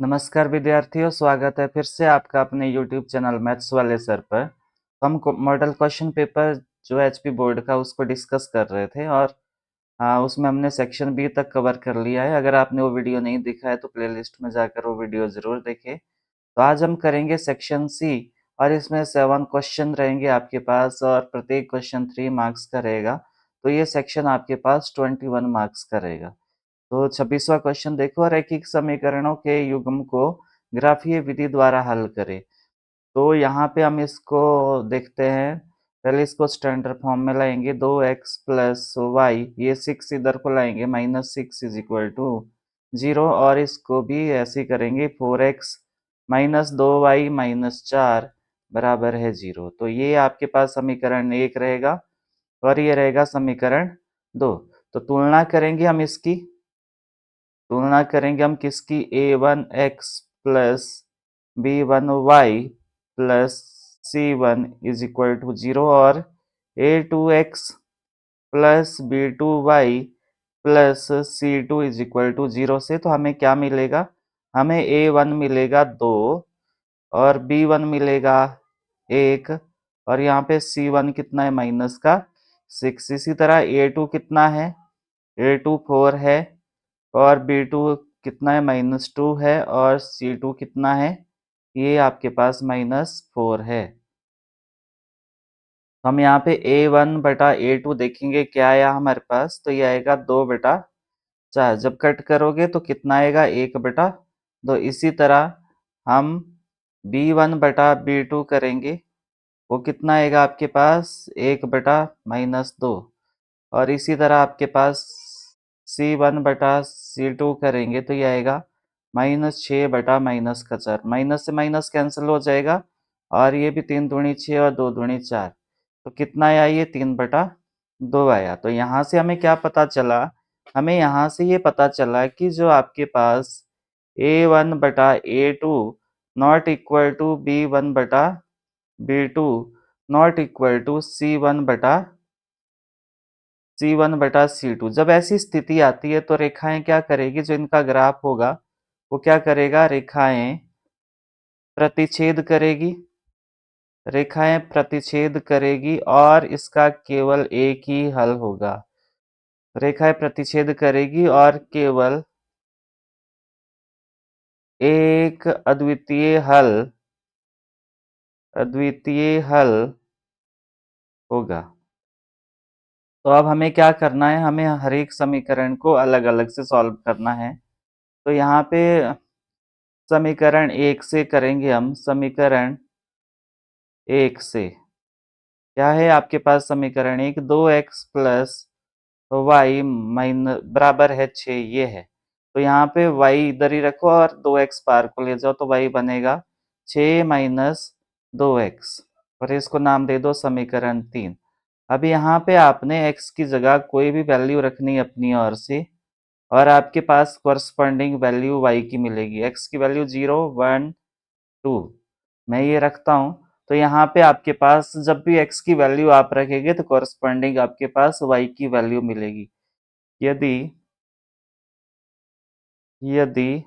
नमस्कार विद्यार्थियों, स्वागत है फिर से आपका अपने YouTube चैनल मैथ्स वाले सर पर। हम मॉडल क्वेश्चन पेपर जो एचपी बोर्ड का उसको डिस्कस कर रहे थे और उसमें हमने सेक्शन बी तक कवर कर लिया है। अगर आपने वो वीडियो नहीं देखा है तो प्लेलिस्ट में जाकर वो वीडियो ज़रूर देखें। तो आज हम करेंगे सेक्शन सी और इसमें 7 क्वेश्चन रहेंगे आपके पास और प्रत्येक क्वेश्चन 3 मार्क्स का रहेगा। तो ये सेक्शन आपके पास 21 मार्क्स का रहेगा। तो 26वां क्वेश्चन देखो, रैखिक समीकरणों के युग्म को ग्राफीय विधि द्वारा हल करें। तो यहाँ पे हम इसको देखते हैं। पहले इसको स्टैंडर्ड फॉर्म में लाएंगे। 2x प्लस वाई, ये 6 इधर को लाएंगे, -6 इज इक्वल टू 0। और इसको भी ऐसे ही करेंगे। 4x माइनस 2y माइनस 4 बराबर है 0। तो ये आपके पास समीकरण 1 रहेगा और ये रहेगा समीकरण 2। तो तुलना करेंगे हम किसकी? a1x plus b1y plus c1 is equal to 0 और a2x plus b2y plus c2 is equal to 0 से। तो हमें क्या मिलेगा? हमें a1 मिलेगा 2 और b1 मिलेगा 1 और यहाँ पे c1 कितना है? माइनस का 6। इसी तरह a2 कितना है? a2 4 है और B2 कितना है? -2 है और C2 कितना है? ये आपके पास -4 है। तो हम यहाँ पे A1 बटा A2 देखेंगे क्या आया हमारे पास। तो ये आएगा 2 बटा 4। जब कट करोगे तो कितना आएगा? 1 बटा 2। इसी तरह हम B1 बटा B2 करेंगे, वो कितना आएगा आपके पास? 1 बटा -2। और इसी तरह आपके पास C1 बटा C2 करेंगे तो ये आएगा -6 बटा -4। माइनस से माइनस कैंसिल हो जाएगा और ये भी 3 दूनी 6 और 2 दूनी 4। तो कितना आया? ये 3 बटा 2 आया। तो यहाँ से हमें क्या पता चला? हमें यहाँ से ये पता चला कि जो आपके पास A1 बटा A2 not equal to B1 बटा B2 not equal to C1 बटा C2। जब ऐसी स्थिति आती है तो रेखाएं क्या करेगी? जो इनका ग्राफ होगा वो क्या करेगा? प्रतिच्छेद करेगी रेखाएं प्रतिच्छेद करेगी और इसका केवल एक ही हल होगा। रेखाएं प्रतिच्छेद करेगी और केवल एक अद्वितीय हल होगा। तो अब हमें क्या करना है? हमें हर एक समीकरण को अलग अलग से सॉल्व करना है। तो यहाँ पे समीकरण 1 से करेंगे हम। समीकरण 1 से क्या है आपके पास? समीकरण 1 2x प्लस वाई माइनस बराबर है 6, ये है। तो यहाँ पे y इधर ही रखो और 2x पार को ले जाओ तो y बनेगा 6 माइनस 2x और इसको नाम दे दो समीकरण 3। अब यहाँ पे आपने x की जगह कोई भी वैल्यू रखनी है अपनी ओर से और आपके पास corresponding वैल्यू y की मिलेगी। x की वैल्यू 0 1 2 मैं ये रखता हूँ। तो यहाँ पे आपके पास जब भी x की वैल्यू आप रखेंगे तो corresponding आपके पास y की वैल्यू मिलेगी। यदि यदि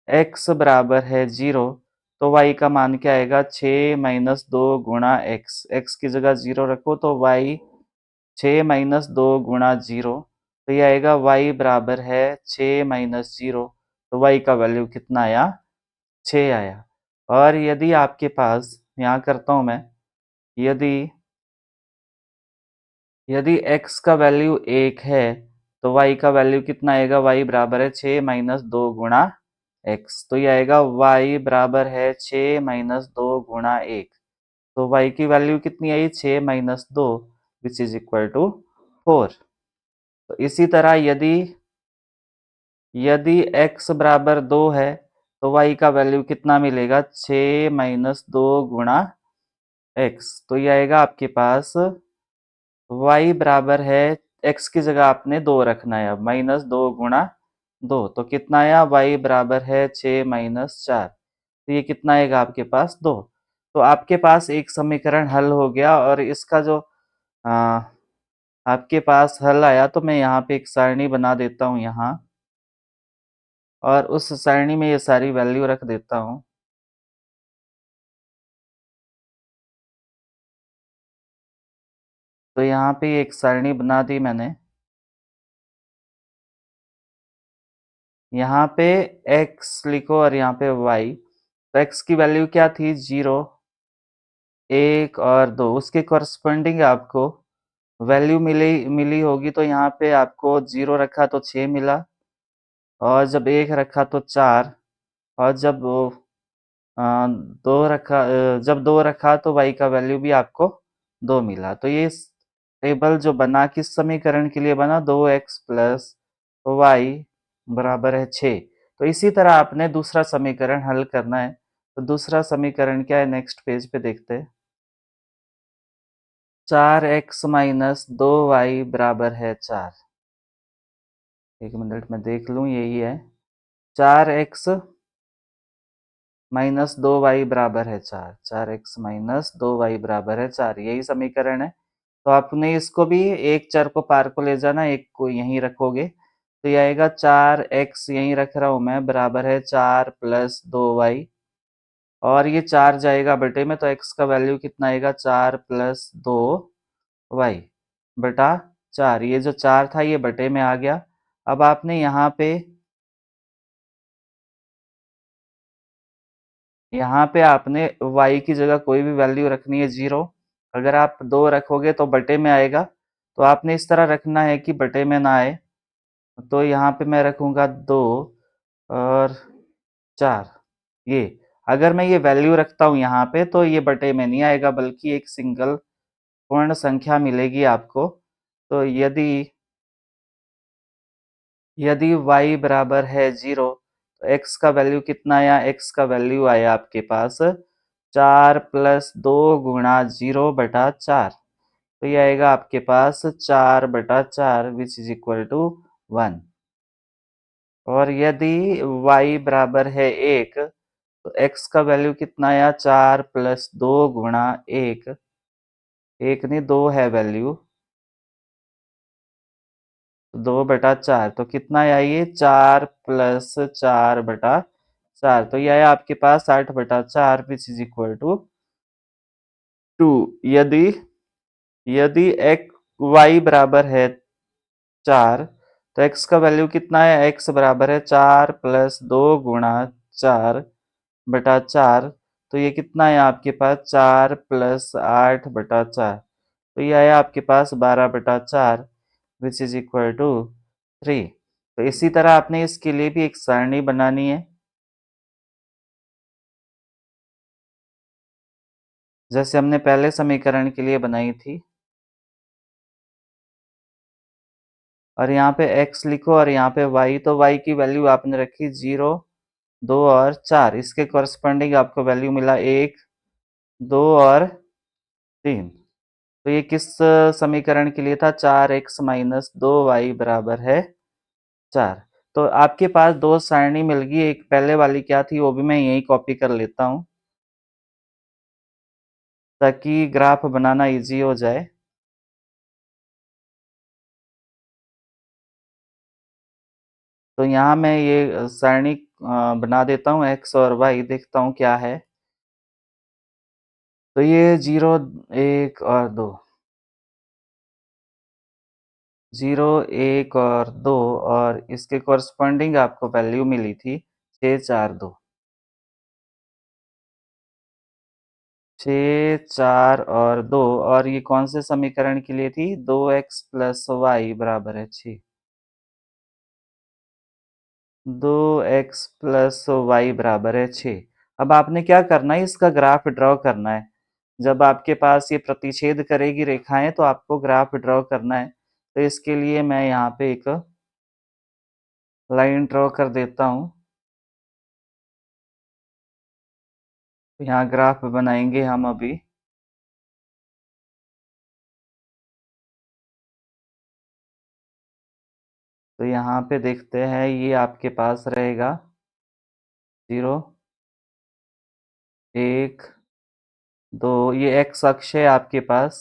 x बराबर है 0 तो y का मान क्या आएगा? 6 माइनस 2 गुणा x। x की जगह 0 रखो तो y 6 माइनस 2 गुणा 0। तो ये आएगा y बराबर है 6 माइनस 0। तो y का वैल्यू कितना आया? 6 आया। और यदि आपके पास, यहाँ करता हूँ मैं, यदि यदि x का वैल्यू 1 है तो y का वैल्यू कितना आएगा? y बराबर है 6 माइनस 2 गुणा x। तो ये आएगा y बराबर है 6 माइनस 2 गुणा 1। तो y की वैल्यू कितनी आई? 6 minus 2 which is equal to 4। तो इसी तरह यदि यदि x बराबर 2 है तो y का वैल्यू कितना मिलेगा? 6 माइनस 2 गुणा x। तो ये आएगा आपके पास y बराबर है, x की जगह आपने 2 रखना है, अब -2 गुणा 2। तो कितना आया? y बराबर है 6 माइनस 4। तो ये कितना आएगा आपके पास? 2। तो आपके पास एक समीकरण हल हो गया और इसका जो आ, आपके पास हल आया तो मैं यहाँ पे एक सारणी बना देता हूँ। यहाँ और उस सारणी में ये सारी वैल्यू रख देता हूँ। तो यहाँ पे एक सारणी बना दी मैंने। यहाँ पे x लिखो और यहाँ पे y। तो x की वैल्यू क्या थी? 0, 1 और 2। उसके कॉरस्पॉन्डिंग आपको वैल्यू मिली मिली होगी। तो यहाँ पे आपको 0 रखा तो 6 मिला, और जब 1 रखा तो 4, और जब 2 रखा तो y का वैल्यू भी आपको 2 मिला। तो ये टेबल जो बना किस समीकरण के लिए बना? 2x प्लस वाई बराबर है 6। तो इसी तरह आपने दूसरा समीकरण हल करना है। तो दूसरा समीकरण क्या है? नेक्स्ट पेज पे देखते हैं। 4x माइनस 2y बराबर है 4। एक मिनट में देख लूँ, यही है। 4x माइनस 2y बराबर है 4। 4x माइनस 2y बराबर है 4, यही समीकरण है। तो आपने इसको भी एक चर को पार को ले जाना, एक को यहीं रखोगे। तो ये आएगा 4x, यहीं रख रहा हूँ मैं, बराबर है 4 प्लस 2y। और ये 4 जाएगा बटे में, तो x का वैल्यू कितना आएगा? 4 प्लस 2y बटा 4। ये जो 4 था ये बटे में आ गया। अब आपने यहाँ पे आपने y की जगह कोई भी वैल्यू रखनी है 0। अगर आप 2 रखोगे तो बटे में आएगा। तो आपने इस तरह रखना है कि बटे में ना आए। तो यहाँ पे मैं रखूँगा 2 और 4। ये अगर मैं ये वैल्यू रखता हूँ यहाँ पे, तो ये बटे में नहीं आएगा, बल्कि एक सिंगल पूर्ण संख्या मिलेगी आपको। तो यदि y बराबर है 0, तो x का वैल्यू कितना आया? x का वैल्यू आया आपके पास 4 प्लस 2 गुणा 0 बटा 4। तो ये आएगा आपके पास 4 बटा 4 विच इज इक्वल टू 1। और यदि y बराबर है 1, तो x का वैल्यू कितना आया? 4 प्लस 2 गुणा 1। 1 नहीं, 2 है वैल्यू, 2 बटा 4। तो कितना आया ये? 4 प्लस 4 बटा 4। तो ये आया आपके पास 8 बटा 4 विच इज इक्वल टू 2। यदि यदि x y बराबर है 4, तो x का वैल्यू कितना है? x बराबर है 4 प्लस 2 गुणा 4 बटा 4। तो ये कितना है आपके पास? 4 प्लस 8 बटा 4। तो ये आया आपके पास 12 बटा 4 विच इज इक्वल टू 3। तो इसी तरह आपने इसके लिए भी एक सारणी बनानी है, जैसे हमने पहले समीकरण के लिए बनाई थी। और यहाँ पे x लिखो और यहाँ पे y। तो y की वैल्यू आपने रखी 0, 2 और 4। इसके कॉरस्पॉन्डिंग आपको वैल्यू मिला 1, 2 और 3। तो ये किस समीकरण के लिए था? 4x माइनस 2y बराबर है 4। तो आपके पास दो सारणी मिल गई। एक पहले वाली क्या थी, वो भी मैं यही कॉपी कर लेता हूँ, ताकि ग्राफ बनाना इजी हो जाए। तो यहाँ मैं ये सारणी बना देता हूँ, x और y, देखता हूँ क्या है। तो ये 0, 1 और 2, 0, 1 और 2, और इसके कॉरस्पॉन्डिंग आपको वैल्यू मिली थी 6, 4, 2। 6, 4 और 2। और ये कौन से समीकरण के लिए थी? 2x प्लस वाई बराबर है 6। 2x प्लस वाई बराबर है 6। अब आपने क्या करना है? इसका ग्राफ ड्रॉ करना है। जब आपके पास ये प्रतिच्छेद करेगी रेखाएं, तो आपको ग्राफ ड्रॉ करना है। तो इसके लिए मैं यहाँ पे एक लाइन ड्रॉ कर देता हूँ। यहाँ ग्राफ बनाएंगे हम अभी। तो यहाँ पे देखते हैं, ये आपके पास रहेगा 0, 1, 2। ये x अक्ष है आपके पास,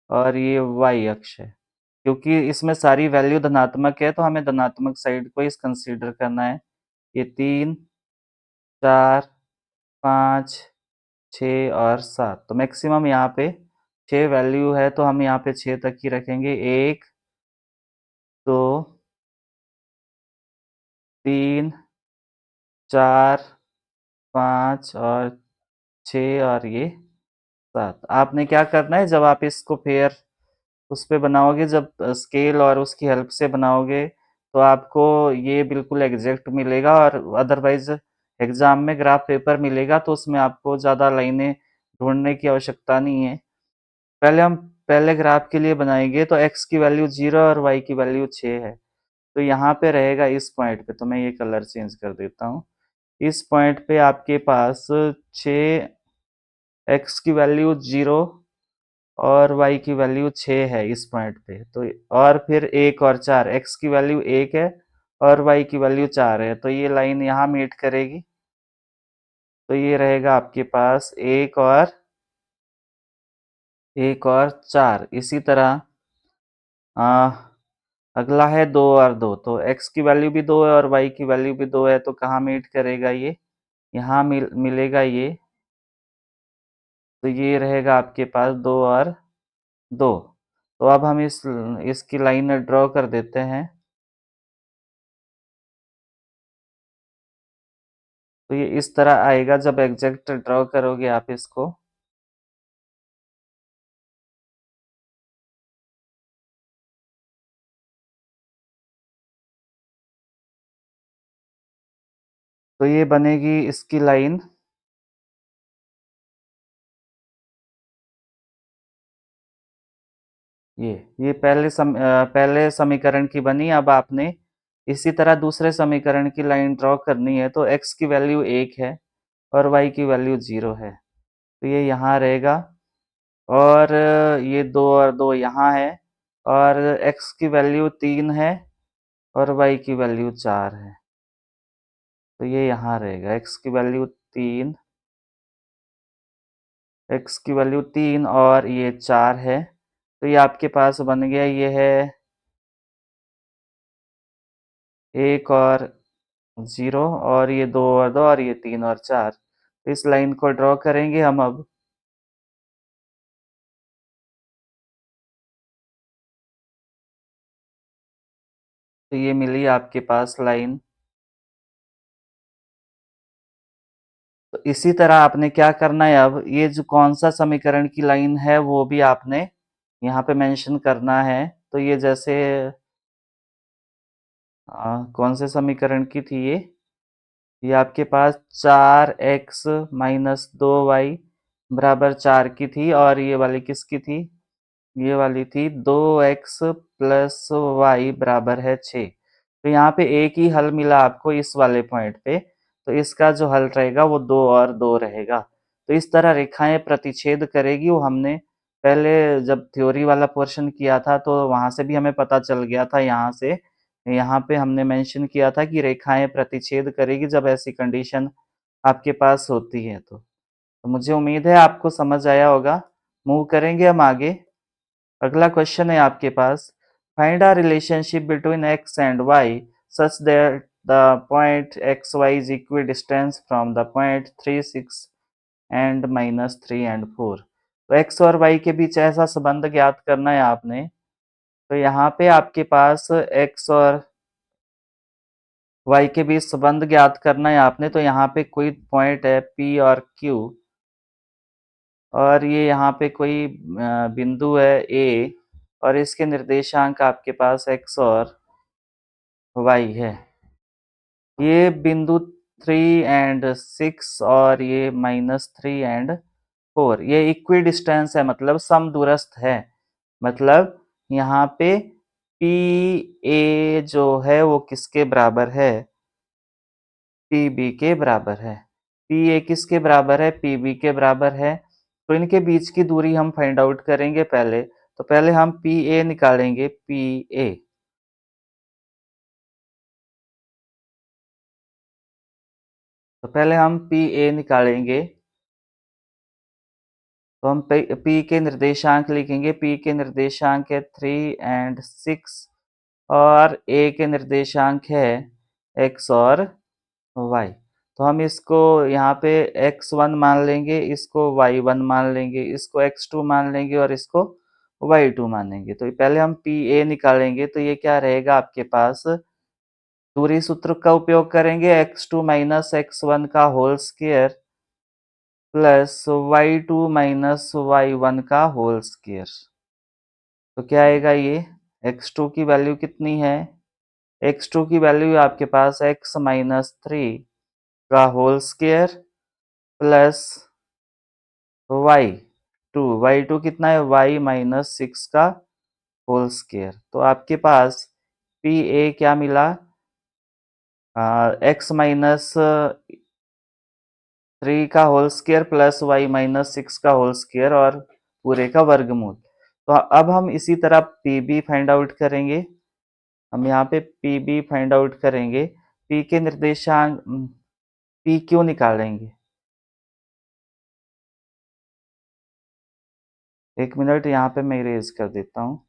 और ये y अक्ष है। क्योंकि इसमें सारी वैल्यू धनात्मक है, तो हमें धनात्मक साइड को इस कंसीडर करना है। ये 3, 4, 5, 6 और 7। तो मैक्सिमम यहाँ पे 6 वैल्यू है, तो हम यहाँ पे 6 तक ही रखेंगे। 1, 2, 3, 4, 5 और 6 और ये 7। आपने क्या करना है, जब आप इसको पेयर उस पे बनाओगे, जब स्केल और उसकी हेल्प से बनाओगे, तो आपको ये बिल्कुल एग्जैक्ट मिलेगा। और अदरवाइज एग्जाम में ग्राफ पेपर मिलेगा तो उसमें आपको ज़्यादा लाइनें ढूंढने की आवश्यकता नहीं है। हम पहले ग्राफ के लिए बनाएंगे, तो x की वैल्यू 0 और y की वैल्यू 6 है। तो यहाँ पे रहेगा इस पॉइंट पे, तो मैं ये कलर चेंज कर देता हूँ। इस पॉइंट पे आपके पास 6, x की वैल्यू 0 और y की वैल्यू 6 है इस पॉइंट पे। तो और फिर 1 और 4, x की वैल्यू 1 है और y की वैल्यू 4 है, तो ये लाइन यहाँ मीट करेगी। तो ये रहेगा आपके पास 1 और 4। इसी तरह आ, अगला है 2 और 2। तो x की वैल्यू भी 2 है और y की वैल्यू भी 2 है, तो कहाँ मीट करेगा ये? यहाँ मिलेगा ये। तो ये रहेगा आपके पास 2 और 2। तो अब हम इसकी लाइन ड्रॉ कर देते हैं। तो ये इस तरह आएगा जब एग्जैक्ट ड्रॉ करोगे आप इसको। तो ये बनेगी इसकी लाइन। ये पहले समीकरण की बनी। अब आपने इसी तरह दूसरे समीकरण की लाइन ड्रॉ करनी है। तो x की वैल्यू 1 है और y की वैल्यू 0 है, तो ये यहाँ रहेगा। और ये 2 और 2 यहाँ है, और x की वैल्यू 3 है और y की वैल्यू 4 है, तो ये यहाँ रहेगा। x की वैल्यू 3 और ये 4 है, तो ये आपके पास बन गया। ये है 1 और 0, और ये 2 और 2 और ये 3 और 4। तो इस लाइन को ड्रॉ करेंगे हम अब। तो ये मिली आपके पास लाइन। तो इसी तरह आपने क्या करना है, अब ये जो कौन सा समीकरण की लाइन है वो भी आपने यहाँ पे मेंशन करना है। तो ये जैसे कौन से समीकरण की थी ये आपके पास 4x-2y बराबर 4 की थी। और ये वाली किसकी थी? ये वाली थी 2x प्लस वाई बराबर है 6। तो यहाँ पे एक ही हल मिला आपको इस वाले पॉइंट पे, तो इसका जो हल रहेगा वो 2 और 2 रहेगा। तो इस तरह रेखाएं प्रतिच्छेद करेगी। वो हमने पहले जब थ्योरी वाला पोर्शन किया था तो वहां से भी हमें पता चल गया था। यहाँ से यहाँ पे हमने मेंशन किया था कि रेखाएं प्रतिच्छेद करेगी जब ऐसी कंडीशन आपके पास होती है। तो मुझे उम्मीद है आपको समझ आया होगा। मूव करेंगे हम आगे। अगला क्वेश्चन है आपके पास, find a relationship between x and y such that the point x y is equidistance from the point 3, 6 and -3 and 4। तो x और y के बीच ऐसा संबंध ज्ञात करना है आपने। तो यहाँ पे आपके पास x और y के बीच संबंध ज्ञात करना है आपने। तो यहाँ पे कोई पॉइंट है p और q, और ये यहाँ पे कोई बिंदु है a, और इसके निर्देशांक आपके पास x और y है। ये बिंदु 3 और 6 और ये -3 और 4, ये इक्वी डिस्टेंस है, मतलब समदूरस्थ है। मतलब यहाँ पे पी ए जो है वो किसके बराबर है? पी बी के बराबर है। पी ए किसके बराबर है? पी बी के बराबर है। तो इनके बीच की दूरी हम फाइंड आउट करेंगे पहले। तो पहले हम पी ए निकालेंगे। पी ए, तो पहले हम पी ए निकालेंगे। तो हम पी के निर्देशांक लिखेंगे। पी के निर्देशांक है 3 और 6, और ए के निर्देशांक है x और y। तो हम इसको यहाँ पे x1 मान लेंगे, इसको y1 मान लेंगे, इसको x2 मान लेंगे और इसको y2 मानेंगे। तो पहले हम PA निकालेंगे, तो ये क्या रहेगा आपके पास, दूरी सूत्र का उपयोग करेंगे, x2 माइनस x1 का whole square plus y2 minus y1 का होल स्क्वायर। तो क्या आएगा ये, x2 की वैल्यू कितनी है, x2 की वैल्यू आपके पास x माइनस 3 का होल स्क्वायर प्लस y2 कितना है, y माइनस 6 का होल स्क्वायर। तो आपके पास PA क्या मिला, x माइनस 3 का whole square plus y minus 6 का होल स्क्वायर और पूरे का वर्गमूल। तो अब हम इसी तरह PB फाइंड आउट करेंगे। हम यहाँ पे PB फाइंड आउट करेंगे, P के निर्देशांक PQ निकालेंगे। एक मिनट, यहाँ पे मैं इरेज कर देता हूँ।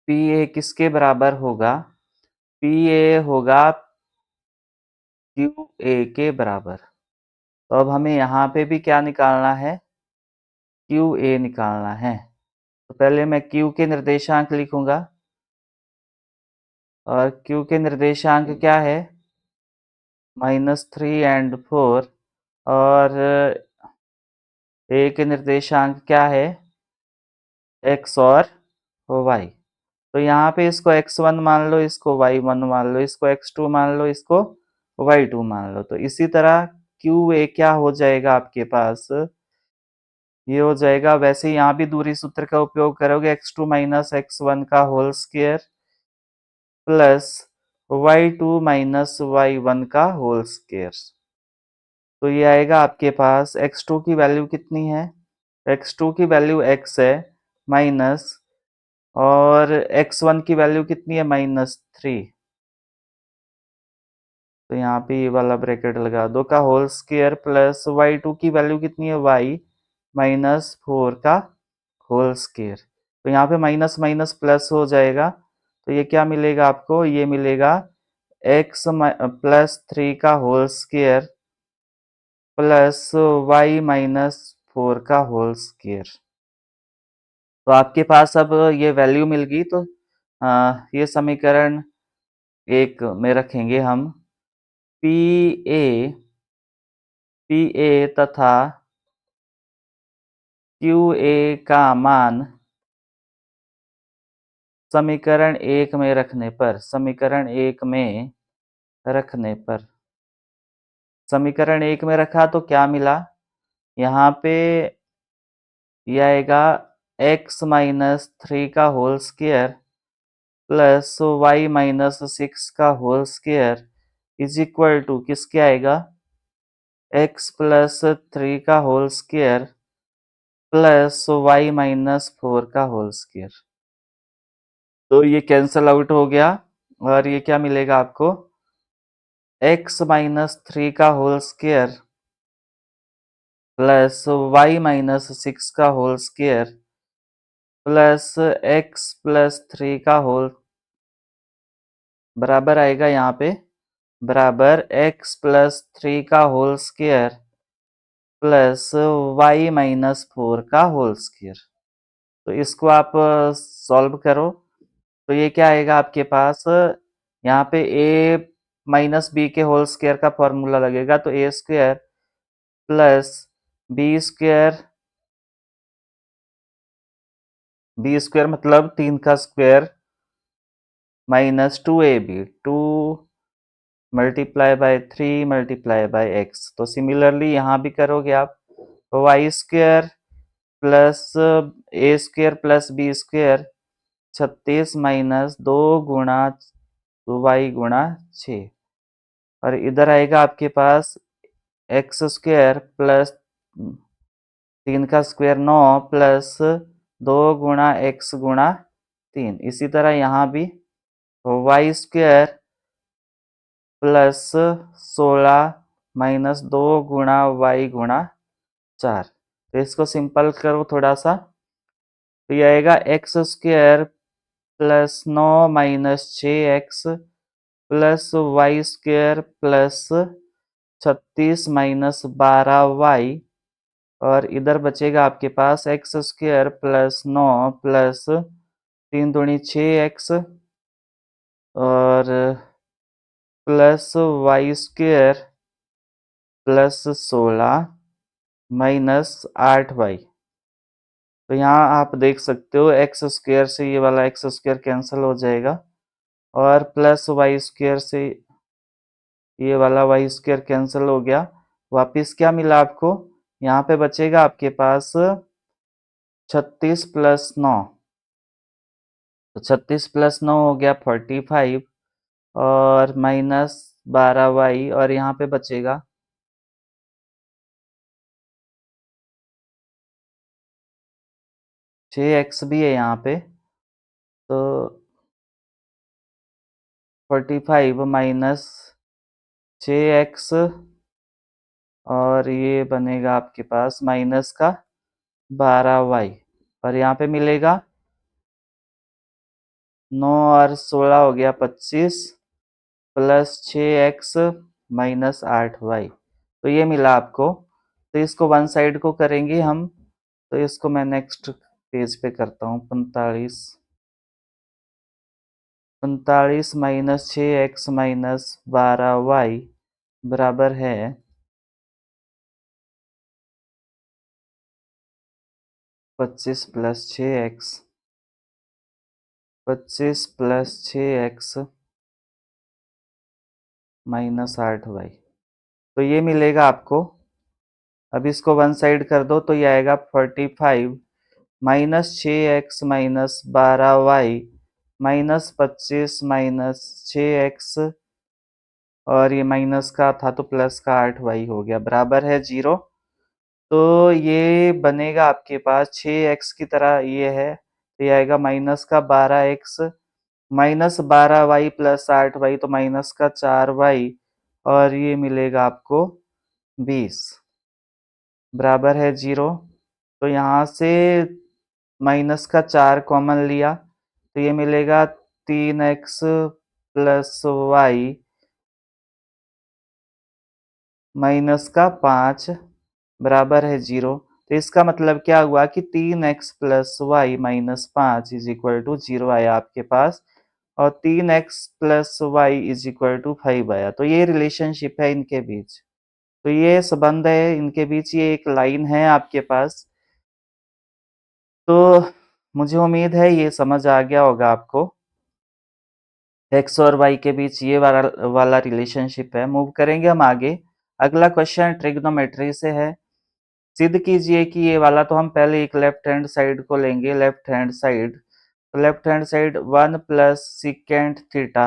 PA किसके बराबर होगा, PA होगा QA के बराबर। तो अब हमें यहाँ पे भी क्या निकालना है, QA निकालना है। तो पहले मैं Q के निर्देशांक लिखूंगा, और Q के निर्देशांक क्या है, -3 एंड 4, और A के निर्देशांक क्या है, x और y। तो यहाँ पे इसको x1 मान लो, इसको y1 मान लो, इसको x2 मान लो, इसको y2 मान लो। तो इसी तरह QA क्या हो जाएगा आपके पास, ये हो जाएगा, वैसे ही यहाँ भी दूरी सूत्र का उपयोग करोगे, x2 माइनस x1 का whole square plus y2 minus y1 का होल स्क्वायर। तो ये आएगा आपके पास, x2 की वैल्यू कितनी है, x2 की वैल्यू x है माइनस, और x1 की वैल्यू कितनी है, -3। तो यहाँ पे ये वाला ब्रैकेट लगा दो, का होल स्क्वायर प्लस y2 की वैल्यू कितनी है, y माइनस 4 का होल स्क्वायर। तो यहाँ पे माइनस माइनस प्लस हो जाएगा, तो ये क्या मिलेगा आपको, ये मिलेगा x प्लस 3 का whole square plus y minus 4 का होल स्क्वायर। तो आपके पास अब ये वैल्यू मिल गई। तो ये समीकरण एक में रखेंगे हम, पी ए तथा QA का मान समीकरण एक में रखने पर, समीकरण एक में रखा तो क्या मिला, यहाँ पे ये आएगा x माइनस 3 का whole square plus y minus 6 का whole square is equal to किसके आएगा, x प्लस 3 का whole square plus y minus 4 का होल स्क्वायर। तो ये कैंसल आउट हो गया, और ये क्या मिलेगा आपको, x माइनस 3 का whole square plus y minus 6 का whole square plus x plus 3 का होल बराबर आएगा, यहाँ पे बराबर x प्लस 3 का whole square plus y minus 4 का होल स्क्वायर। तो इसको आप सॉल्व करो, तो ये क्या आएगा आपके पास, यहाँ पे a माइनस बी के होल स्क्वायर का फॉर्मूला लगेगा, तो a square plus b square मतलब 3 का square minus 2ab, 2 multiply by 3 multiply by x। तो सिमिलरली यहाँ भी करोगे आप, y square plus a square plus b square 36 minus 2 गुणा वाई गुणा 6, और इधर आएगा आपके पास एक्स स्क्वायर प्लस 3 का स्क्वायर 9 प्लस 2 गुणा एक्स गुणा 3। इसी तरह यहाँ भी वाई स्क्वायर प्लस 16 माइनस 2 गुणा वाई गुणा 4। तो इसको सिंपल करो थोड़ा सा, तो ये आएगा x square plus 9 minus 6x plus y square plus 36 minus 12y, और इधर बचेगा आपके पास एक्स स्क्वायर प्लस 9 प्लस 3 दूनी 6x और plus y square plus 16 minus 8y। तो यहाँ आप देख सकते हो एक्स स्क्वायर से ये वाला एक्स स्क्वायर कैंसिल हो जाएगा और प्लस वाई स्क्वायर से ये वाला वाई स्क्वायर कैंसिल हो गया। वापिस क्या मिला आपको? यहाँ पे बचेगा आपके पास 36 + 9, तो 36 + 9 हो गया 45 और माइनस 12y, और यहाँ पे बचेगा 6x भी है यहाँ पे, तो 45 माइनस 6x और ये बनेगा आपके पास माइनस का 12y, और यहाँ पे मिलेगा 9 और 16 हो गया 25 प्लस 6x माइनस 8y। तो ये मिला आपको। तो इसको वन साइड को करेंगे हम, तो इसको मैं नेक्स्ट पेज पे करता हूँ। 45 माइनस 6x माइनस 12y बराबर है 25 plus 6x, 25 plus 6x minus 8y। तो ये मिलेगा आपको। अब इसको वन साइड कर दो तो ये आएगा 45 minus 6x minus 12y minus 25 minus 6x, और ये माइनस का था तो प्लस का 8y हो गया, बराबर है 0। तो ये बनेगा आपके पास 6x की तरह ये है, तो ये आएगा माइनस का 12x minus 12y plus 8y, तो माइनस का 4y, और ये मिलेगा आपको 20 बराबर है 0। तो यहाँ से माइनस का 4 कॉमन लिया तो ये मिलेगा 3x प्लस वाई माइनस का 5 बराबर है 0। तो इसका मतलब क्या हुआ कि 3x plus y minus 5 is equal to 0 आया आपके पास, और 3x plus y is equal to 5 आया। तो ये रिलेशनशिप है इनके बीच, तो ये संबंध है इनके बीच, ये एक लाइन है आपके पास। तो मुझे उम्मीद है ये समझ आ गया होगा आपको, एक्स और वाई के बीच ये वाला रिलेशनशिप है। मूव करेंगे हम आगे। अगला क्वेश्चन ट्रिग्नोमेट्री से है। सिद्ध कीजिए कि ये वाला, तो हम पहले एक लेफ्ट हैंड साइड को लेंगे, लेफ्ट हैंड साइड। तो left hand side 1 plus secant theta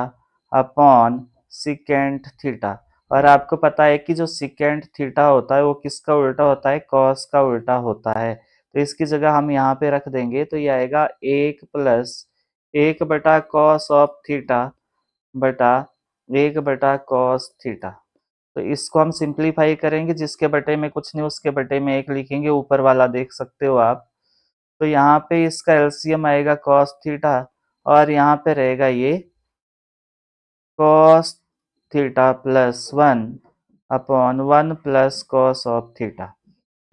upon secant theta, और आपको पता है कि जो सिकेंट थीटा होता है वो किसका उल्टा होता है? कॉस का उल्टा होता है। तो इसकी जगह हम यहाँ पे रख देंगे, तो ये आएगा 1 प्लस 1 बटा कॉस ऑफ थीटा बटा 1 बटा कॉस थीटा। तो इसको हम सिंप्लीफाई करेंगे, जिसके बटे में कुछ नहीं उसके बटे में 1 लिखेंगे, ऊपर वाला देख सकते हो आप। तो यहाँ पे इसका एलसीएम आएगा कॉस थीटा, और यहाँ पे रहेगा ये cos theta plus 1 upon 1 plus cos of theta.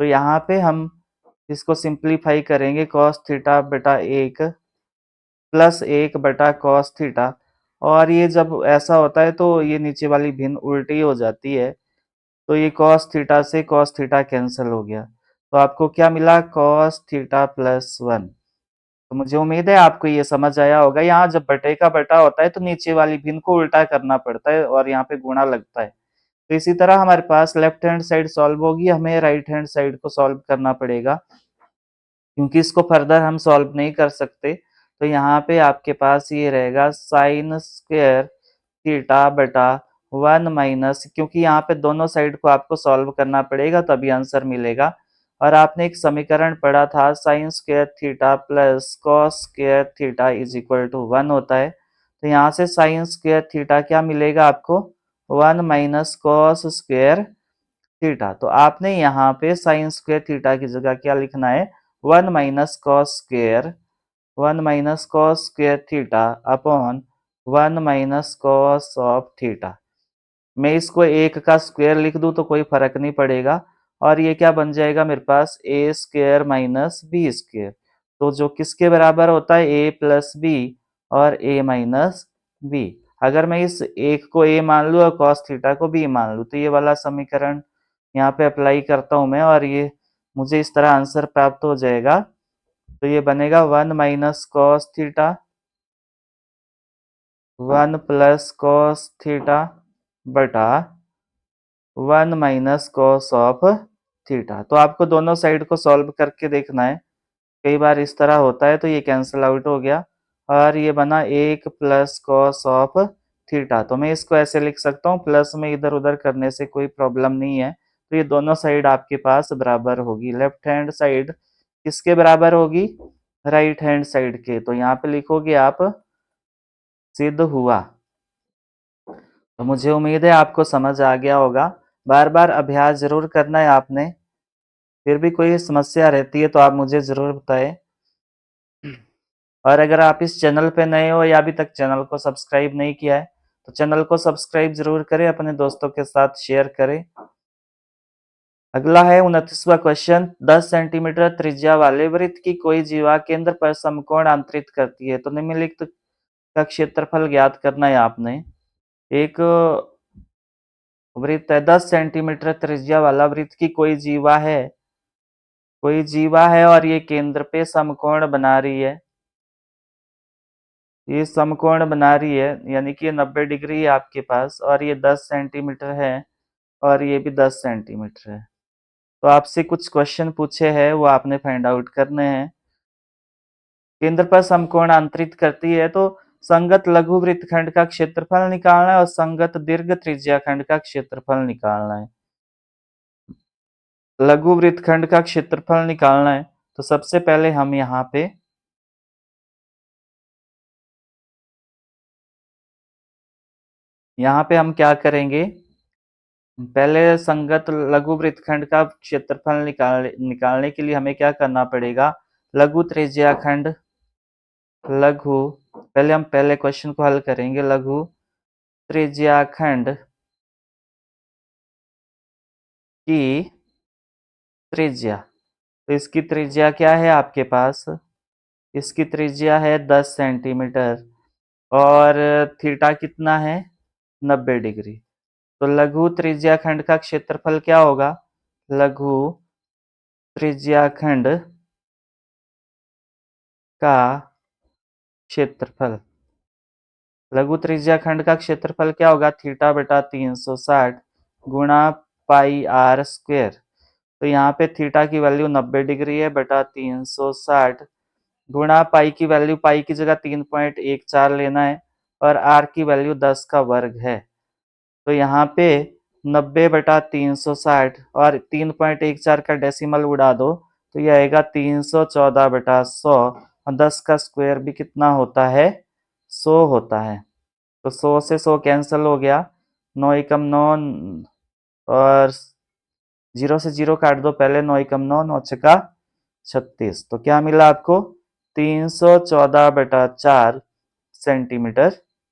तो यहाँ पे हम इसको सिंप्लीफाई करेंगे, कॉस थीटा बटा 1 प्लस 1 बटा कॉस थीटा, और ये जब ऐसा होता है तो ये नीचे वाली भिन्न उल्टी हो जाती है, तो ये कॉस थीटा से कॉस थीटा कैंसिल हो गया। तो आपको क्या मिला? Cos theta plus 1। तो मुझे उम्मीद है आपको ये समझ आया होगा। यहाँ जब बटे का बटा होता है तो नीचे वाली भिन्न को उल्टा करना पड़ता है और यहाँ पे गुणा लगता है। तो इसी तरह हमारे पास लेफ्ट हैंड साइड सॉल्व होगी, हमें राइट हैंड साइड को सॉल्व करना पड़ेगा, क्योंकि इसको फर्दर हम सॉल्व नहीं कर सकते। तो यहाँ पे आपके पास ये रहेगा साइन स्क्वायर थीटा बटा 1 माइनस, क्योंकि यहाँ पे दोनों साइड को आपको सॉल्व करना पड़ेगा तभी आंसर मिलेगा। और आपने एक समीकरण पढ़ा था, sine square theta plus cos square theta is equal to 1 होता है। तो यहाँ से साइन स्क्वायर थीटा क्या मिलेगा आपको? 1 माइनस कॉस स्क्वायर थीटा। तो आपने यहाँ पे साइन स्क्वायर थीटा की जगह क्या लिखना है? 1 minus cos square theta upon 1 minus cos of theta. मैं इसको एक का स्क्वायर लिख दूं तो कोई फर्क नहीं पड़ेगा, और ये क्या बन जाएगा मेरे पास ए स्क्वायर माइनस बी स्क्वायर, तो जो किसके बराबर होता है ए प्लस बी और ए माइनस बी। अगर मैं इस एक को ए मान लूँ और कॉस थीटा को बी मान लूँ तो ये वाला समीकरण यहाँ पे अप्लाई करता हूँ मैं, और ये मुझे इस तरह आंसर प्राप्त हो जाएगा। तो ये बनेगा 1 minus cos theta 1 plus cos theta बटा 1 माइनस कॉस ऑफ थीटा। तो आपको दोनों साइड को सॉल्व करके देखना है, कई बार इस तरह होता है तो ये कैंसिल आउट हो गया और ये बना 1 प्लस कॉस ऑफ थीटा। तो मैं इसको ऐसे लिख सकता हूँ, प्लस में इधर उधर करने से कोई प्रॉब्लम नहीं है। तो ये दोनों साइड आपके पास बराबर होगी। लेफ्ट हैंड साइड किसके बराबर होगी, राइट हैंड साइड के। तो यहाँ पे लिखोगे आप सिद्ध हुआ। तो मुझे उम्मीद है आपको समझ आ गया होगा। बार बार अभ्यास जरूर करना है आपने, फिर भी कोई समस्या रहती है तो आप मुझे ज़रूर बताएं। और अगर आप इस चैनल पे नए हो या अभी तक चैनल को सब्सक्राइब नहीं किया है तो चैनल को सब्सक्राइब जरूर करें, अपने दोस्तों के साथ शेयर करें। अगला है 29वां क्वेश्चन, 10 सेंटीमीटर त्रिज्या वाले वृत्त की कोई जीवा केंद्र पर समकोण अंतरित करती है। तो निम्नलिखित का क्षेत्रफल ज्ञात करना है आपने। एक वृत्त है, 10 सेंटीमीटर त्रिज्या वाला वृत्त की कोई जीवा है और ये केंद्र पे समकोण बना रही है। ये समकोण बना रही है यानी कि ये 90 डिग्री है आपके पास, और ये 10 सेंटीमीटर है और ये भी 10 सेंटीमीटर है। तो आपसे कुछ क्वेश्चन पूछे हैं वो आपने फाइंड आउट करने हैं। केंद्र पर समकोण अंतरित करती है तो संगत लघु वृत्तखंड का क्षेत्रफल निकालना है और संगत दीर्घ त्रिज्या खंड का क्षेत्रफल निकालना है। लघु वृत्तखंड का क्षेत्रफल निकालना है तो सबसे पहले हम यहाँ पे हम क्या करेंगे, पहले संगत लघु वृत्तखंड का क्षेत्रफल निकालने के लिए हमें क्या करना पड़ेगा, लघु त्रिज्या खंड लघु पहले हम पहले क्वेश्चन को हल करेंगे। लघु त्रिज्या खंड की त्रिज्या, तो इसकी त्रिज्या क्या है आपके पास, इसकी त्रिज्या है 10 सेंटीमीटर और थीटा कितना है 90 डिग्री। तो लघु त्रिज्या खंड का क्षेत्रफल क्या होगा, लघु त्रिज्या खंड का क्षेत्रफल, लघु त्रिज्या खंड का क्षेत्रफल क्या होगा, थीटा बटा 360 गुणा पाई आर स्क्वेयर। तो यहाँ पे थीटा की वैल्यू 90 डिग्री है बटा 360 गुणा पाई की वैल्यू, पाई की जगह 3.14 लेना है और आर की वैल्यू 10 का वर्ग है। तो यहाँ पे 90 बटा 360 और 3.14 का डेसिमल उड़ा दो तो यह आएगा 314 बटा 100 और 10 का स्क्वायर भी कितना होता है 100 होता है। तो 100 से 100 कैंसिल हो गया, 9 एकम 9 और 0 से 0 काट दो पहले, 9 एकम 9 9 छक्का 36। तो क्या मिला आपको 314 बटा 4 सेंटीमीटर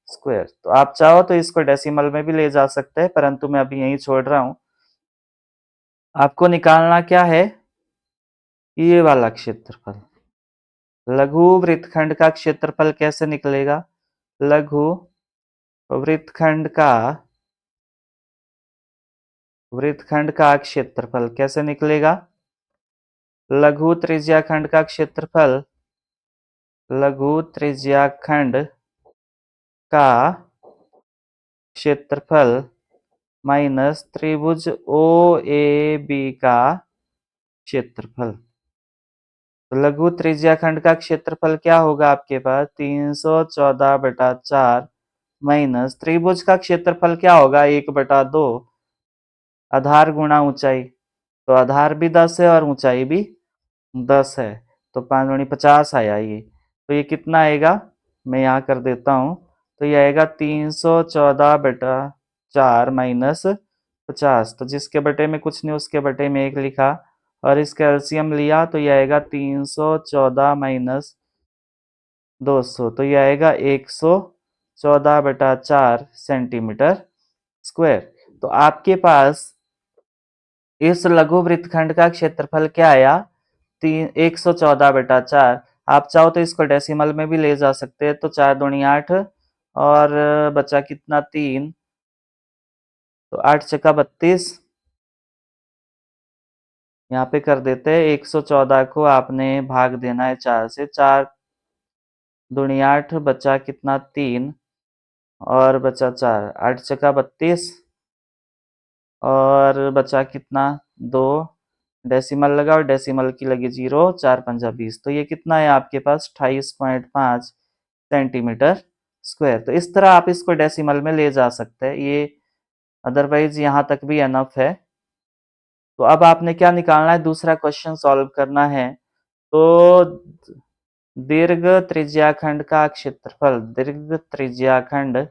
स्क्वायर। तो आप चाहो तो इसको डेसिमल में भी ले जा सकते हैं परंतु मैं अभी यही छोड़ रहा हूं। आपको निकालना क्या है, ये वाला क्षेत्रफल। लघु वृत्तखंड का क्षेत्रफल कैसे निकलेगा, लघु वृत्तखंड का क्षेत्रफल कैसे निकलेगा, लघु त्रिज्या खंड का क्षेत्रफल, लघु त्रिज्या खंड का क्षेत्रफल माइनस त्रिभुज ओ ए बी का क्षेत्रफल। तो लघु त्रिज्या खंड का क्षेत्रफल क्या होगा आपके पास 314 बटा 4 माइनस त्रिभुज का क्षेत्रफल क्या होगा 1/2 आधार गुणा ऊंचाई। तो आधार भी 10 है और ऊंचाई भी 10 है तो 5 दूनी 50 आया ये। तो ये कितना आएगा, मैं यहाँ कर देता हूँ। तो ये आएगा 314 बटा 4 माइनस 50। तो जिसके बटे में कुछ नहीं उसके बटे में 1 लिखा और इसका एलसीएम लिया तो ये आएगा 314 माइनस 200, तो ये आएगा 114/4 सेंटीमीटर स्क्वायर। तो आपके पास इस लघु वृत्तखंड का क्षेत्रफल क्या आया? 114/4। आप चाहो तो इसको डेसिमल में भी ले जा सकते हैं, तो 4 दूनी 8 और बचा कितना? 3, तो 8 छक्का 32। यहाँ पे कर देते हैं 114 को आपने भाग देना है 4 से, 4 दूनी 8, बचा कितना? 3 और बचा 4, 8 छक्का 32 और बचा कितना? 2। डेसिमल लगाओ, डेसिमल की लगी 0, 4 पंजा 20, तो ये कितना है आपके पास? 28.5 सेंटीमीटर स्क्वायर। तो इस तरह आप इसको डेसिमल में ले जा सकते हैं, ये अदरवाइज यहाँ तक भी एनफ है। तो अब आपने क्या निकालना है? दूसरा क्वेश्चन सॉल्व करना है। तो दीर्घ त्रिज्याखंड का क्षेत्रफल, दीर्घ त्रिज्याखंड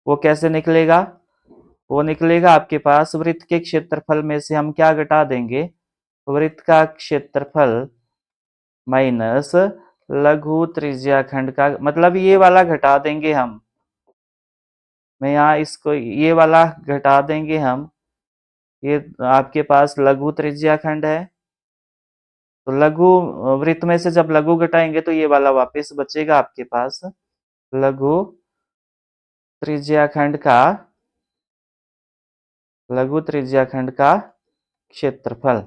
वो कैसे निकलेगा? वो निकलेगा आपके पास वृत्त के क्षेत्रफल में से हम क्या घटा देंगे? वृत्त का क्षेत्रफल माइनस लघु त्रिज्याखंड का, मतलब ये वाला घटा देंगे हम। मैं यहाँ इसको ये वाला घटा देंगे हम। ये आपके पास लघु त्रिज्याखंड है, तो लघु वृत्त में से जब लघु घटाएंगे तो ये वाला वापस बचेगा आपके पास। लघु त्रिज्याखंड का, लघु त्रिज्याखंड का क्षेत्रफल।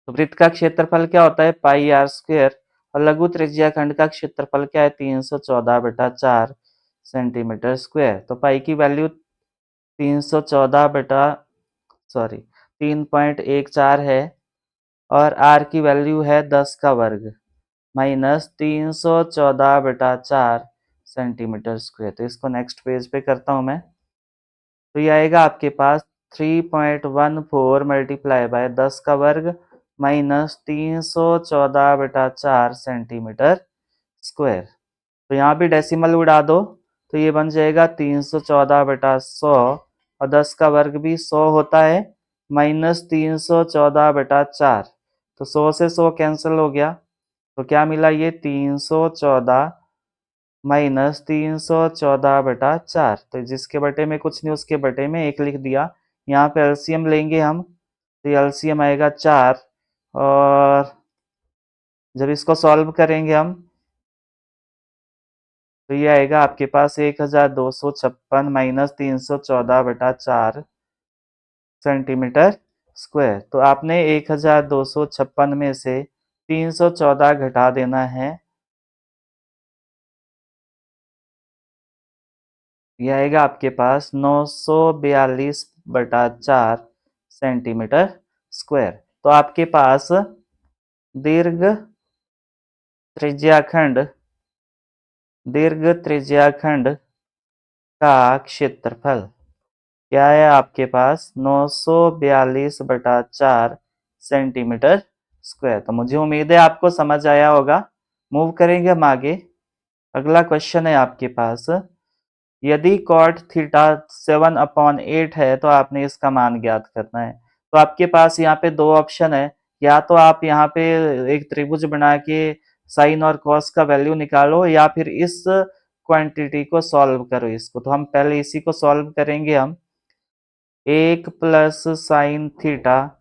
तो वृत्त का क्षेत्रफल क्या होता है? पाई आर स्क्वायर। और लघु त्रिज्याखंड का क्षेत्रफल क्या है? 314/4 सेंटीमीटर स्क्वायर। तो पाई की वैल्यू 314 बटा, सॉरी 3.14 है और आर की वैल्यू है 10 का वर्ग माइनस 314/4 सेंटीमीटर स्क्वायर। तो इसको नेक्स्ट पेज पे करता हूं मैं। तो ये आएगा आपके पास 3.14 मल्टीप्लाई बाय 10 का वर्ग माइनस 314/4 सेंटीमीटर स्क्वायर। तो यहाँ भी डेसिमल उड़ा दो, तो ये बन जाएगा 314/100 और 10 का वर्ग भी 100 होता है, माइनस 314/4। तो 100 से 100 कैंसिल हो गया, तो क्या मिला? ये 314 माइनस 314/4। तो जिसके बटे में कुछ नहीं, उसके बटे में 1 लिख दिया। यहाँ पे एलसीएम लेंगे हम, तो एलसीएम आएगा 4 और जब इसको सॉल्व करेंगे हम तो ये आएगा आपके पास 1256 माइनस 314/4 सेंटीमीटर स्क्वायर। तो आपने 1256 में से 314 घटा देना है, ये आएगा आपके पास 942/4 सेंटीमीटर स्क्वायर। तो आपके पास दीर्घ त्रिज्याखंड, दीर्घ त्रिज्याखंड का क्षेत्रफल क्या है आपके पास? 942/4 सेंटीमीटर स्क्वायर। तो मुझे उम्मीद है आपको समझ आया होगा। मूव करेंगे हम आगे। अगला क्वेश्चन है आपके पास, यदि कॉट थीटा 7/8 है तो आपने इसका मान ज्ञात करना है। तो आपके पास यहाँ पे दो ऑप्शन है, या तो आप यहाँ पे एक त्रिभुज बना के साइन और कॉस का वैल्यू निकालो, या फिर इस क्वांटिटी को सॉल्व करो इसको। तो हम पहले इसी को सॉल्व करेंगे हम। 1 प्लस साइन थीटा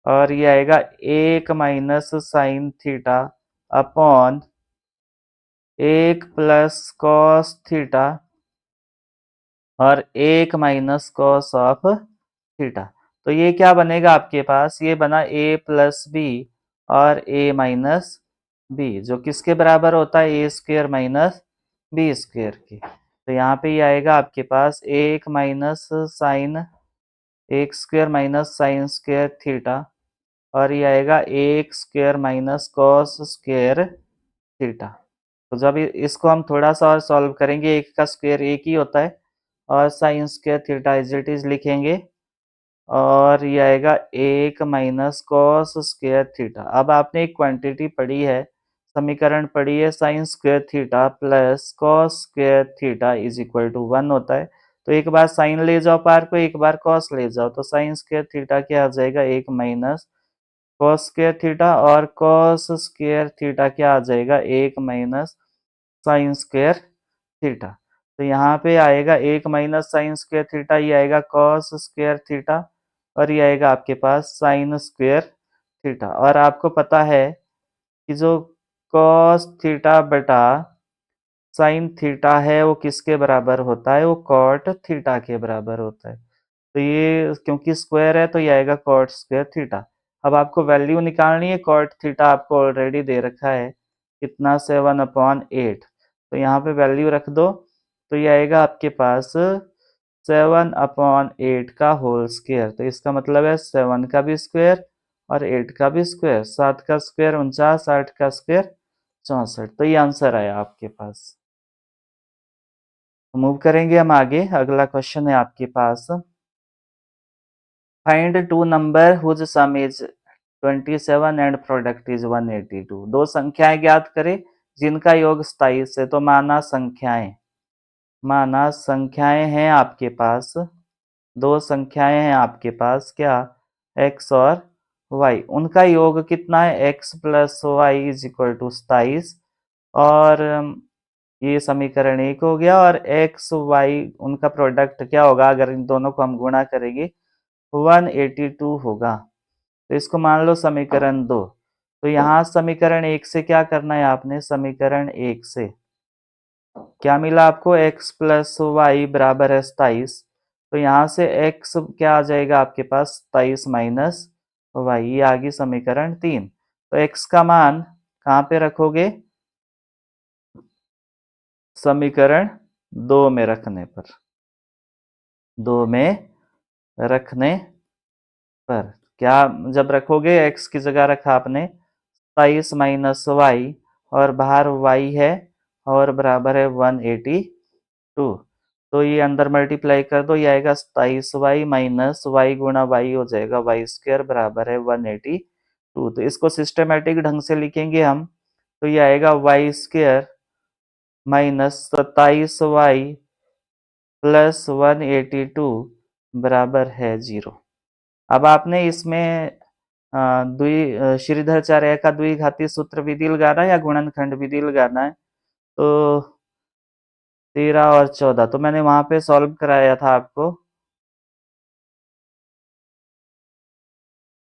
और ये आएगा 1 minus sine theta upon 1 plus cos theta और 1 माइनस कॉस ऑफ थीटा। तो ये क्या बनेगा आपके पास? ये बना a प्लस बी और a माइनस बी, जो किसके बराबर होता है? A square minus b square की। तो यहाँ पे ये आएगा आपके पास 1 minus sine, 1 square minus sine square theta और ये आएगा 1 square minus cos square theta. तो जब इसको हम थोड़ा सा और सॉल्व करेंगे, एक का स्क्वायर एक ही होता है और sine square theta as it is लिखेंगे और ये आएगा 1 माइनस कॉस स्क्वायर थीटा। अब आपने एक क्वांटिटी पढ़ी है, समीकरण पढ़ी है, sine square theta plus cos square theta is equal to 1 होता है। तो एक बार साइन ले जाओ पार को, एक बार कॉस ले जाओ, तो साइन स्क्वायर थीटा क्या आ जाएगा, 1 माइनस कॉस स्क्वायर थीटा, और कॉस स्क्वायर थीटा क्या आ जाएगा, 1 माइनस साइन स्क्वायर थीटा। तो यहाँ पे आएगा 1 माइनस साइन स्क्वायर थीटा, ये आएगा कॉस स्क्वायर थीटा, और ये आएगा आपके पास साइन स्क्वायर थीटा। और आपको पता है कि जो कॉस थीटा बटा साइन थीटा है वो किसके बराबर होता है, वो कॉट थीटा के बराबर होता है। तो ये क्योंकि स्क्वायर है तो ये आएगा कॉट स्क्वायर थीटा। अब आपको वैल्यू निकालनी है, कॉट थीटा आपको ऑलरेडी दे रखा है कितना, 7/8। तो यहाँ पे वैल्यू रख दो, तो ये आएगा आपके पास 7/8 का होल स्क्वायर। तो इसका मतलब है 7 का भी स्क्वायर और 8 का भी स्क्वायर, 7 का स्क्वायर 49, 8 का स्क्वायर 64। तो ये आंसर आया आपके पास। मूव करेंगे हम आगे, अगला क्वेश्चन है आपके पास, find two number whose sum is 27 and product is 182। दो संख्याएं ज्ञात करें जिनका योग 27 है। तो माना संख्याएं हैं आपके पास, दो संख्याएं हैं आपके पास क्या, x और y, उनका योग कितना है, x plus y is equal to 27। और ये समीकरण 1 हो गया, और x y उनका प्रोडक्ट क्या होगा, अगर इन दोनों को हम गुणा करेंगे 182 होगा। तो इसको मान लो समीकरण 2। तो यहाँ समीकरण 1 से क्या करना है आपने, समीकरण 1 से क्या मिला आपको, x प्लस वाई बराबर है 27। तो यहाँ से x क्या आ जाएगा आपके पास, 27 माइनस वाई, ये आ गई समीकरण 3। तो x का मान कहाँ पे रखोगे, समीकरण 2 में रखने पर, 2 में रखने पर क्या, जब रखोगे x की जगह रखा आपने 27 माइनस वाई, और बाहर y है और बराबर है 182। तो ये अंदर मल्टीप्लाई कर दो, ये आएगा 27y माइनस वाई गुणा वाई हो जाएगा वाई स्क्वायर बराबर है 182। तो इसको सिस्टमेटिक ढंग से लिखेंगे हम, तो ये आएगा Y square minus 27y plus 182 बराबर है 0। अब आपने इसमें श्रीधराचार्य का द्विघाती सूत्र विधि लगाना है या गुणनखंड विधि लगाना है। तो 13 और 14 तो मैंने वहां पे सॉल्व कराया था आपको,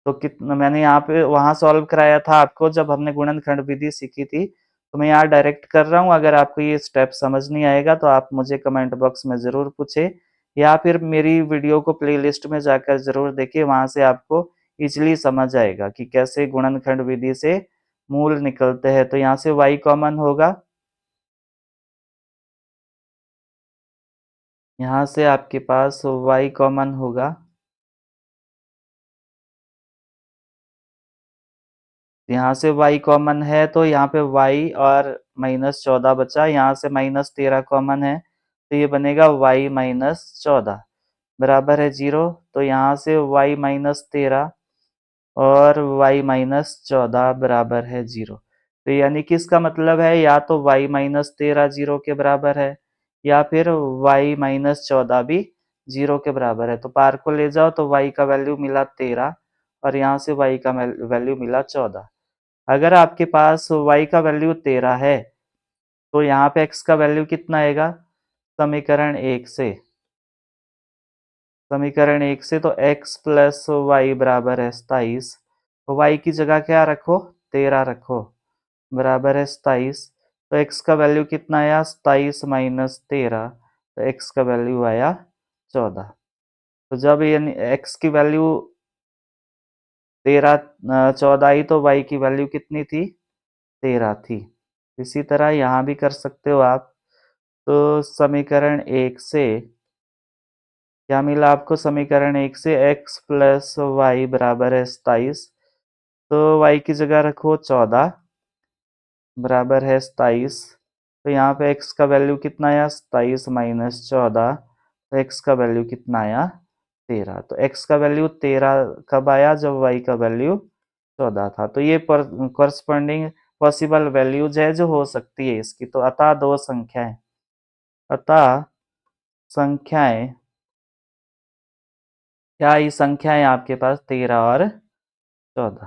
तो कितना मैंने यहाँ पे वहां सॉल्व कराया था आपको जब हमने गुणनखंड विधि सीखी थी। तो मैं यहाँ डायरेक्ट कर रहा हूँ, अगर आपको ये स्टेप समझ नहीं आएगा तो आप मुझे कमेंट बॉक्स में ज़रूर पूछे, या फिर मेरी वीडियो को प्लेलिस्ट में जाकर ज़रूर देखिए, वहां से आपको इजिली समझ आएगा कि कैसे गुणनखंड विधि से मूल निकलते हैं। तो यहाँ से y कॉमन होगा, यहाँ से आपके पास y कॉमन होगा, यहाँ से y कॉमन है तो यहाँ पे y और -14 बचा, यहाँ से -13 कॉमन है तो ये बनेगा y -14 बराबर है 0। तो यहाँ से y -13 और y -14 बराबर है 0। तो यानी कि इसका मतलब है या तो y -13 0 के बराबर है, या फिर y -14 भी 0 के बराबर है। तो पार को ले जाओ तो y का वैल्यू मिला 13 और यहाँ से y का वैल्यू मिला 14। अगर आपके पास y का वैल्यू 13 है तो यहाँ पे x का वैल्यू कितना आएगा, समीकरण 1 से, समीकरण 1 से तो x प्लस वाई बराबर है 27। तो y की जगह क्या रखो, 13 रखो, बराबर है 27। तो x का वैल्यू कितना आया, 27 माइनस 13, तो x का वैल्यू आया 14। तो जब ये x की वैल्यू 14 आई तो y की वैल्यू कितनी थी, 13 थी। इसी तरह यहाँ भी कर सकते हो आप। तो समीकरण 1 से क्या मिला आपको, समीकरण 1 से x प्लस वाई बराबर है 27। तो y की जगह रखो 14 बराबर है 27। तो यहाँ पे x का वैल्यू कितना आया, 27 माइनस 14, तो x का वैल्यू कितना आया, 13। तो x का वैल्यू 13 कब आया, जब y का वैल्यू 14 था। तो ये करस्पॉन्डिंग पॉसिबल वैल्यूज है जो हो सकती है इसकी। तो अतः दो संख्याएं, अतः संख्याएं, क्या ये संख्याएं आपके पास 13 और 14।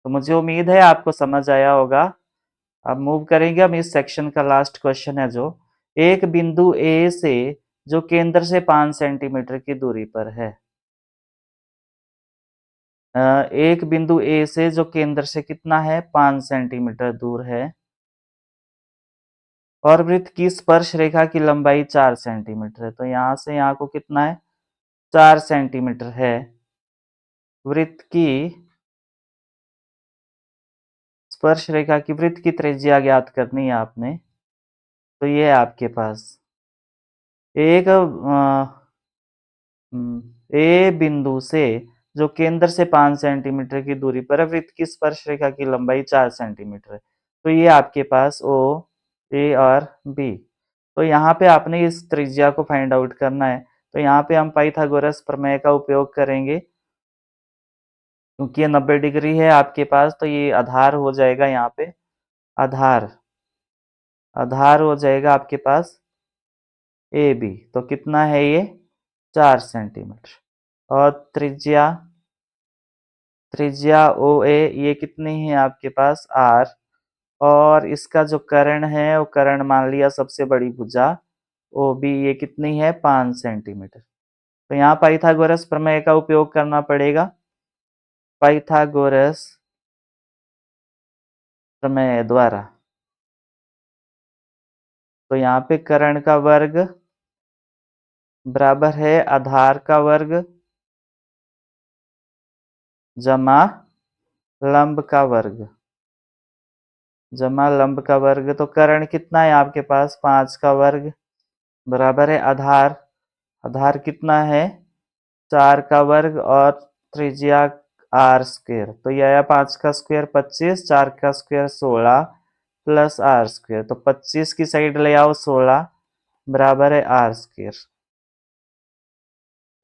तो मुझे उम्मीद है आपको समझ आया होगा। अब मूव करेंगे हम इस सेक्शन का लास्ट क्वेश्चन है जो एक बिंदु ए से जो केंद्र से 5 सेंटीमीटर की दूरी पर है। एक बिंदु ए से जो केंद्र से कितना है 5 सेंटीमीटर दूर है और वृत्त की स्पर्श रेखा की लंबाई 4 सेंटीमीटर है। तो यहाँ से यहाँ को कितना है 4 सेंटीमीटर है। वृत्त की स्पर्श रेखा की वृत्त की त्रिज्या ज्ञात करनी है आपने। तो ये है आपके पास एक ए बिंदु से जो केंद्र से 5 सेंटीमीटर की दूरी पर है, वृत्त की स्पर्श रेखा की लंबाई 4 सेंटीमीटर है। तो ये आपके पास ओ, ए और बी। तो यहाँ पे आपने इस त्रिज्या को फाइंड आउट करना है। तो यहाँ पे हम पाइथागोरस प्रमेय का उपयोग करेंगे क्योंकि ये 90 डिग्री है आपके पास, तो ये आधार हो जाएगा यहाँ पे। आधार आधार हो जाएगा आपके पास ए बी। तो कितना है ये 4 सेंटीमीटर। और त्रिज्या त्रिज्या ओ ए ये कितनी है आपके पास आर। और इसका जो कर्ण है वो कर्ण मान लिया सबसे बड़ी भुजा ओ बी, ये कितनी है 5 सेंटीमीटर। तो यहाँ पाइथागोरस प्रमेय का उपयोग करना पड़ेगा। पाइथागोरस प्रमेय द्वारा। तो यहाँ पे कर्ण का वर्ग बराबर है आधार का वर्ग जमा लंब का वर्ग जमा लंब का वर्ग। तो कर्ण कितना है आपके पास 5 का वर्ग बराबर है आधार। आधार कितना है 4 का वर्ग और त्रिज्या आर स्क्वायर। तो यह आया 5 का स्क्वायर 25, 4 का स्क्वायर 16 प्लस आर स्क्वायर। तो 25 की साइड ले आओ 16 बराबर है आर स्क्वायर।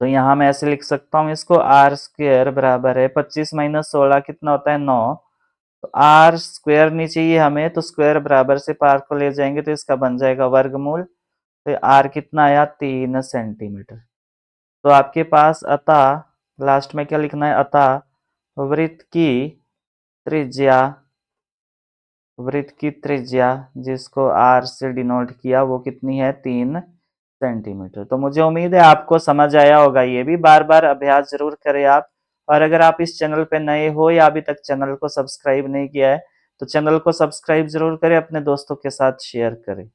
तो यहाँ मैं ऐसे लिख सकता हूँ इसको आर स्क्वायर बराबर है 25 माइनस 16 कितना होता है 9। तो आर स्क्वायर नहीं चाहिए हमें, तो स्क्वायर बराबर से पार को ले जाएंगे तो इसका बन जाएगा वर्गमूल। तो आर कितना आया 3 सेंटीमीटर। तो आपके पास अतः लास्ट में क्या लिखना है अतः वृत्त की त्रिज्या वृत्त की त्रिज्या जिसको आर से डिनोट किया वो कितनी है 3 सेंटीमीटर। तो मुझे उम्मीद है आपको समझ आया होगा। ये भी बार बार अभ्यास जरूर करें आप। और अगर आप इस चैनल पे नए हो या अभी तक चैनल को सब्सक्राइब नहीं किया है तो चैनल को सब्सक्राइब जरूर करें, अपने दोस्तों के साथ शेयर करें।